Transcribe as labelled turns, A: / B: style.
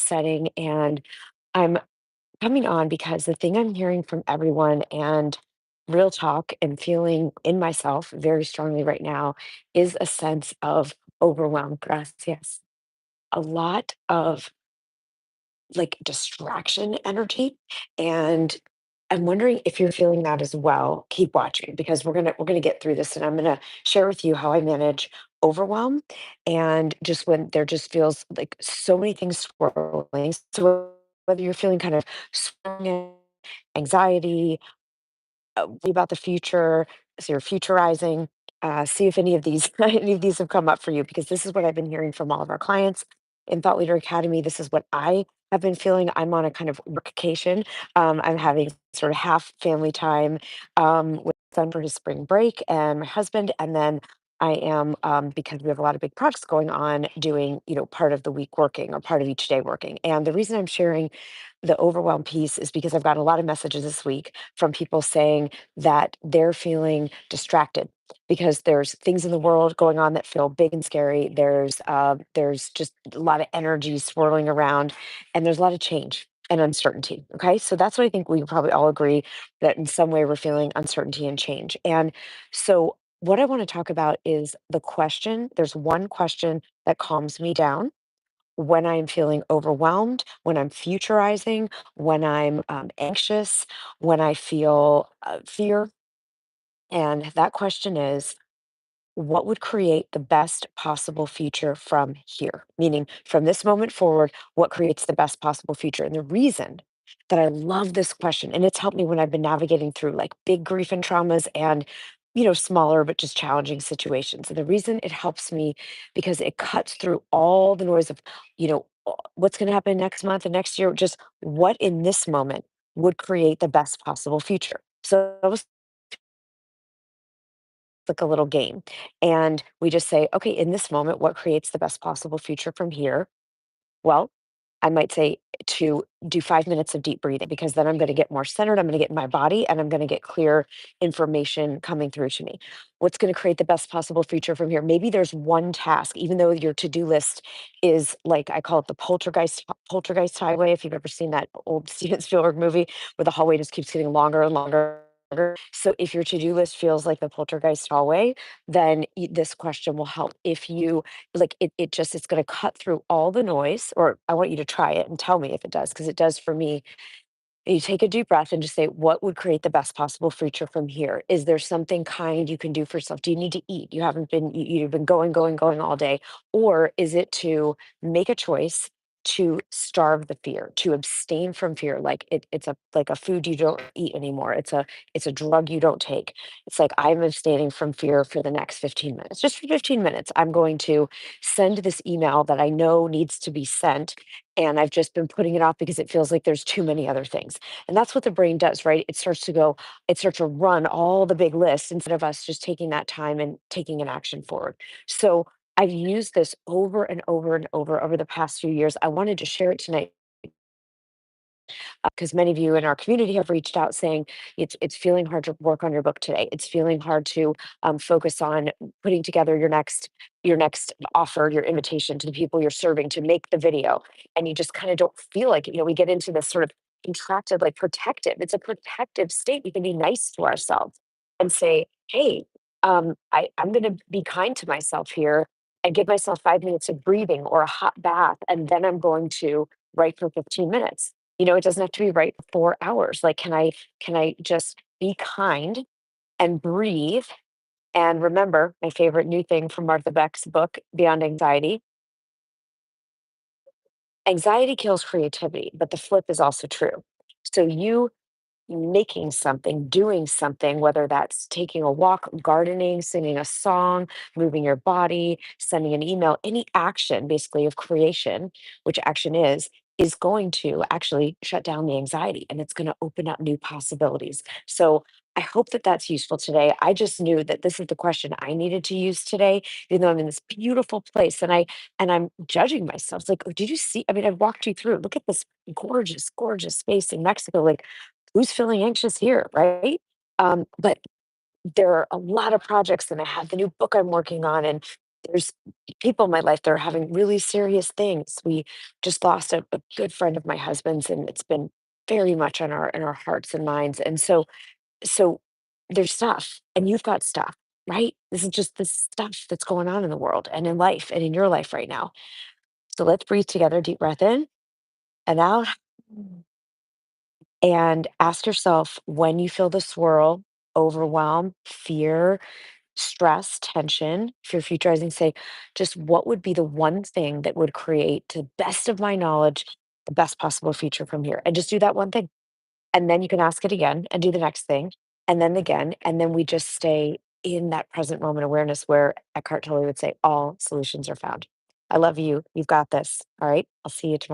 A: setting, and I'm coming on because the thing I'm hearing from everyone and real talk and feeling in myself very strongly right now is a sense of overwhelm. Gracias. A lot of like distraction energy. And I'm wondering if you're feeling that as well. Keep watching because we're gonna get through this, and I'm gonna share with you how I manage overwhelm and just when there just feels like so many things swirling. So whether you're feeling kind of swirling anxiety, worry about the future, so you're futurizing. See if any of these any of these have come up for you because this is what I've been hearing from all of our clients in Thought Leader Academy. This is what I have been feeling. I'm on a kind of workcation. I'm having sort of half family time with my son for his spring break and my husband, and then I am because we have a lot of big projects going on, doing part of the week working or part of each day working. And the reason I'm sharing the overwhelm piece is because I've got a lot of messages this week from people saying that they're feeling distracted because there's things in the world going on that feel big and scary. There's just a lot of energy swirling around, and there's a lot of change and uncertainty. Okay, so that's what I think we probably all agree, that in some way we're feeling uncertainty and change. And so what I want to talk about is the question. There's one question that calms me down when I'm feeling overwhelmed, when I'm futurizing, when I'm anxious, when I feel fear. And that question is, what would create the best possible future from here? Meaning, from this moment forward, what creates the best possible future? And the reason that I love this question, and it's helped me when I've been navigating through like big grief and traumas and smaller but just challenging situations. And the reason it helps me because it cuts through all the noise of, what's going to happen next month and next year, just what in this moment would create the best possible future. So I was like a little game. And we just say, okay, in this moment, what creates the best possible future from here? Well, I might say to do 5 minutes of deep breathing because then I'm going to get more centered. I'm going to get in my body and I'm going to get clear information coming through to me. What's going to create the best possible future from here? Maybe there's one task, even though your to do list is like I call it the poltergeist highway. If you've ever seen that old Steven Spielberg movie where the hallway just keeps getting longer and longer. So if your to do list feels like the poltergeist hallway, then this question will help. If you like it's going to cut through all the noise, or I want you to try it and tell me if it does, because it does for me. You take a deep breath and just say, what would create the best possible future from here? Is there something kind you can do for yourself? Do you need to eat? You haven't been, you've been going, going, going all day. Or is it to make a choice to starve the fear, to abstain from fear? Like it's like a food you don't eat anymore. It's a drug you don't take. It's like I'm abstaining from fear for the next 15 minutes. Just for 15 minutes, I'm going to send this email that I know needs to be sent, and I've just been putting it off because it feels like there's too many other things. And that's what the brain does, right? It starts to run all the big lists instead of us just taking that time and taking an action forward. So I've used this over and over and over the past few years. I wanted to share it tonight because many of you in our community have reached out saying it's feeling hard to work on your book today. It's feeling hard to focus on putting together your next offer, your invitation to the people you're serving to make the video, and you just kind of don't feel like it. We get into this sort of contracted, like protective. It's a protective state. We can be nice to ourselves and say, "Hey, I'm going to be kind to myself here." And give myself 5 minutes of breathing or a hot bath, and then I'm going to write for 15 minutes. It doesn't have to be right for 4 hours. Like, can I just be kind and breathe? And remember, my favorite new thing from Martha Beck's book, Beyond Anxiety, anxiety kills creativity, but the flip is also true. So you making something, doing something, whether that's taking a walk, gardening, singing a song, moving your body, sending an email, any action basically of creation, which action is going to actually shut down the anxiety and it's going to open up new possibilities. So I hope that that's useful today. I just knew that this is the question I needed to use today, even though I'm in this beautiful place and I'm judging myself. It's like, oh, did you see? I mean, I've walked you through. Look at this gorgeous, gorgeous space in Mexico. Like, who's feeling anxious here, right? But there are a lot of projects, and I have the new book I'm working on, and There's people in my life that are having really serious things. We just lost a good friend of my husband's, and it's been very much on our hearts and minds. And so there's stuff, and you've got stuff, right? This is just the stuff that's going on in the world and in life and in your life right now. So let's breathe together, deep breath in and out. And ask yourself, when you feel the swirl, overwhelm, fear, stress, tension, fear futurizing, say, just what would be the one thing that would create, to the best of my knowledge, the best possible future from here? And just do that one thing. And then you can ask it again and do the next thing, and then again. And then we just stay in that present moment awareness where Eckhart Tolle would say, all solutions are found. I love you. You've got this. All right. I'll see you tomorrow.